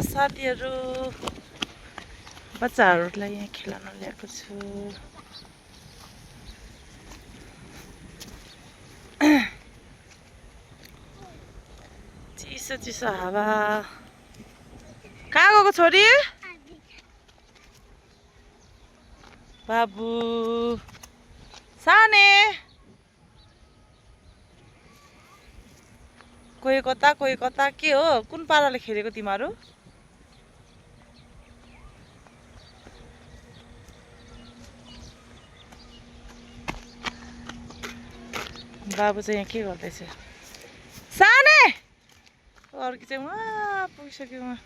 साथीहरू बच्चाहरूलाई यहाँ खेलाउन ल्याएको छु चिसो चिसो हावा कहाँ गएको छोरी बाबु साने कोही कता के हो कुन पाराले खेलेको तिमीहरू बाबु चाहिँ यहाँ के गर्दैछ साने अर्की चाहिँ वहाँ पुगिसक्यो उहाँ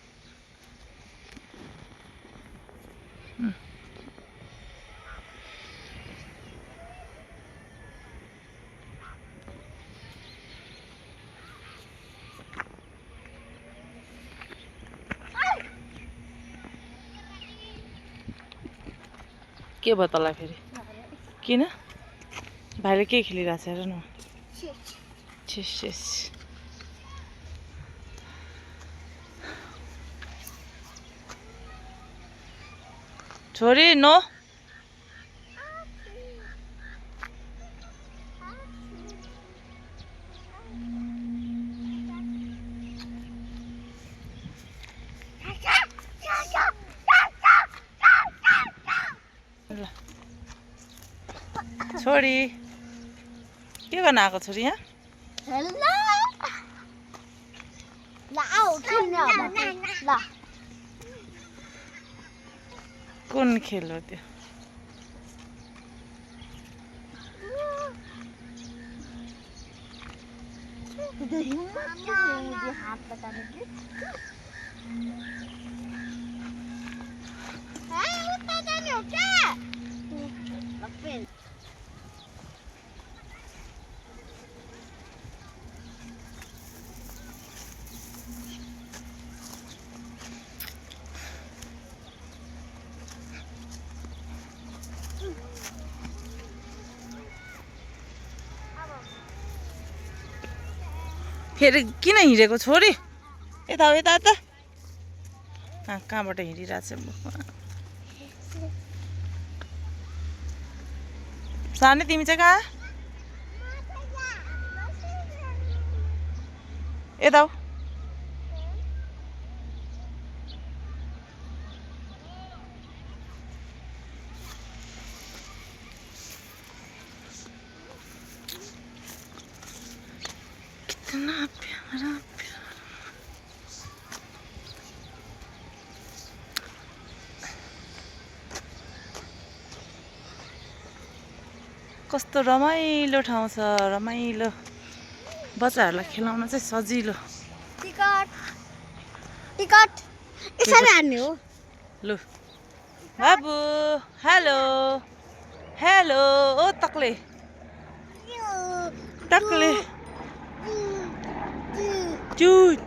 के भयो तँलाई फेरि किन भाइले के खेलिरहेछ हेर न छोरी नो छोरी के गर्न आएको छोरी यहाँ कुन खेल हो त्यो फेरि किन हिँडेको छोरी यता कहाँबाट हिँडिरहेछ सानै तिमी चाहिँ कहाँ यता हो कितना प्यारा कस्तो रमाइलो ठाउँ छ रमाइलो बच्चाहरूलाई खेलाउन चाहिँ सजिलो टिकट यसरी हान्ने हो लु बाबु हेलो ओ तक्ले चुट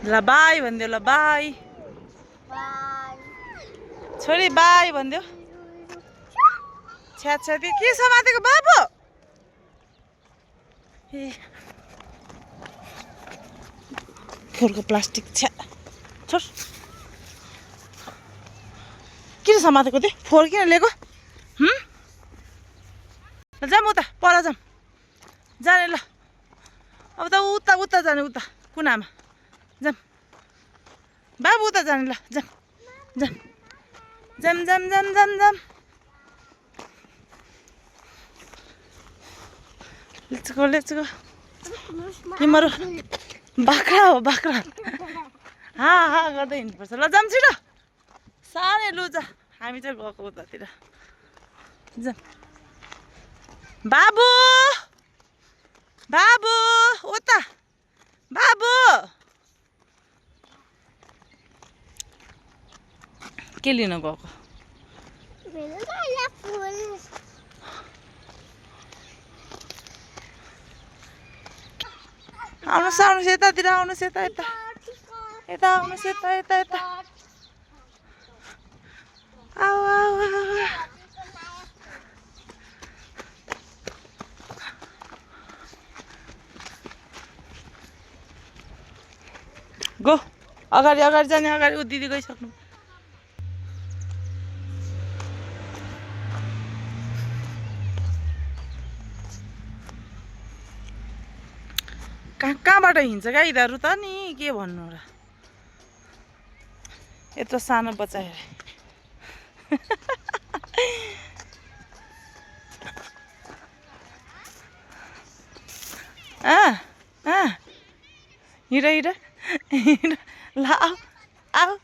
ल बाई भन्दियो ल बाई छोरी बाई भन्दियो छ्या के समातेको बाबु ए फोरको प्लास्टिक छ्या छोड किन समातेको त्यो फोर किन लिएको जाम उता पर जाने ल अब त उता जाने उता कुनामा जाम बाबु उता जाने ल जाम लेट्स गो तिम्रो बाख्रा हो हा गर्दै हिँड्नुपर्छ ल जाम छिटो सानै लुजा हामी चाहिँ गएको उतातिर जाम बाबु उता बाबु के लिन गएको आउनुहोस् यतातिर आउनुहोस् यता आउनुहोस् यता आऊ अगाडि अगाडि जाने अगाडि ऊ दिदी गइसक्नु कहाँबाट हिँड्छ क्या यिनीहरू त नि के भन्नु र यत्रो सानो बच्चा हिँड हिँड हिँड ल आऊ आऊ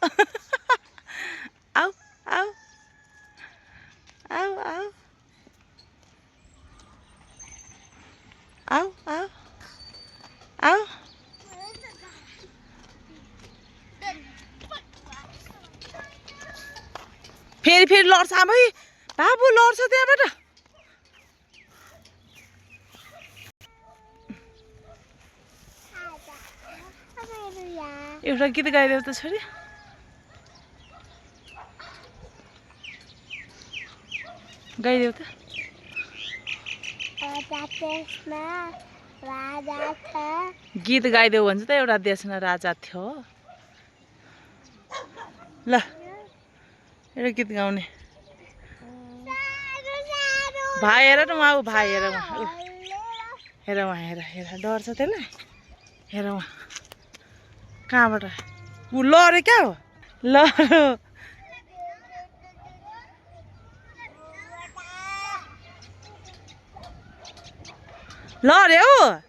आऊ आऊ आऊ आऊ आऊ आऊ आऊ फेरि फेरि लड्छ आमै बाबु लड्छ त्यहाँबाट एउटा गीत गाइदेऊ त छोरी गाइदेऊ त गीत गाइदेऊ भन्छ त एउटा देशमा राजा थियो ल एउटा गीत गाउने भाइ हेर न उहाँ भाइ हेर उहाँ हेर उहाँ हेर हेर डर छ त्यसलाई हेर उहाँ कहाँबाट ऊ लड्यो क्या हो लड्यो लड्यो